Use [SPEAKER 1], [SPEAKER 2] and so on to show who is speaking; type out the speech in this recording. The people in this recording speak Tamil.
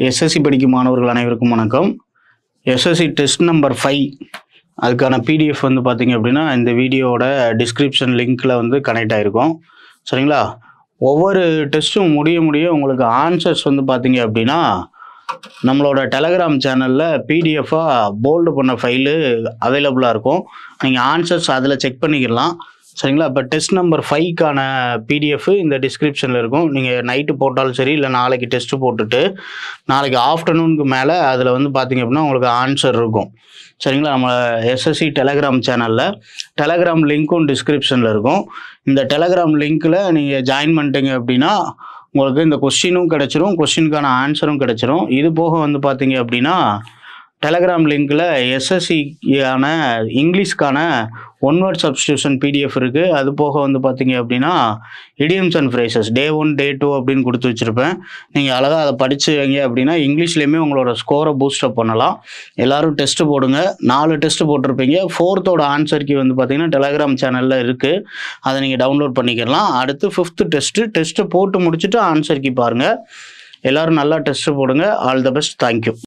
[SPEAKER 1] எஸ்எஸ்சி படிக்கும் மாணவர்கள் அனைவருக்கும் வணக்கம். எஸ்எஸ்சி டெஸ்ட் நம்பர் 5 அதுக்கான பிடிஎஃப் வந்து பார்த்தீங்க அப்படின்னா இந்த வீடியோவோட டிஸ்கிரிப்ஷன் லிங்க்கில் வந்து கனெக்ட் ஆகிருக்கும். சரிங்களா? ஒவ்வொரு டெஸ்ட்டும் முடிய உங்களுக்கு ஆன்சர்ஸ் வந்து பார்த்தீங்க அப்படின்னா நம்மளோட டெலகிராம் சேனலில் பிடிஎஃபாக போல்டு பண்ண ஃபைலு அவைலபிளாக இருக்கும். நீங்கள் ஆன்சர்ஸ் அதில் செக் பண்ணிக்கலாம். சரிங்களா? இப்போ டெஸ்ட் நம்பர் 5க்கான பிடிஎஃப் இந்த டிஸ்கிரிப்ஷனில் இருக்கும். நீங்கள் நைட்டு போட்டாலும் சரி, இல்லை நாளைக்கு டெஸ்ட்டு போட்டுட்டு நாளைக்கு ஆஃப்டர்நூனுக்கு மேலே அதில் வந்து பார்த்தீங்க அப்படின்னா உங்களுக்கு ஆன்சர் இருக்கும். சரிங்களா? நம்ம எஸ்எஸ்சி டெலகிராம் சேனலில் டெலகிராம் லிங்க்கும் டிஸ்கிரிப்ஷனில் இருக்கும். இந்த டெலகிராம் லிங்க்கில் நீங்கள் ஜாயின் பண்ணிட்டீங்க அப்படின்னா உங்களுக்கு இந்த கொஸ்டினும் கிடச்சிரும், கொஸ்டினுக்கான ஆன்சரும் கிடச்சிரும். இது போக வந்து பார்த்தீங்க அப்படின்னா டெலகிராம் லிங்க்கில் எஸ்எஸ்சியான இங்கிலீஷ்க்கான ஒன் வேர்ட் சப்ஸ்டியூஷன் பிடிஎஃப் இருக்குது. அது போக வந்து பார்த்தீங்க அப்படின்னா இடியம்ஸ் அண்ட் ஃப்ரேசஸ் டே 1 டே 2 அப்படின்னு கொடுத்து வச்சுருப்பேன். நீங்கள் அழகாக அதை படித்து வைங்க அப்படின்னா இங்கிலீஷ்லேயுமே உங்களோட ஸ்கோரை பூஸ்டப் பண்ணலாம். எல்லோரும் டெஸ்ட்டு போடுங்க. 4 டெஸ்ட்டு போட்டிருப்பீங்க. 4th ஆன்சருக்கு வந்து பார்த்தீங்கன்னா டெலகிராம் சேனலில் இருக்குது. அதை நீங்கள் டவுன்லோட் பண்ணிக்கலாம். அடுத்து 5th டெஸ்ட்டு போட்டு முடிச்சுட்டு ஆன்சருக்கு பாருங்கள். எல்லோரும் நல்லா டெஸ்ட்டு போடுங்க. All the best. தேங்க்யூ.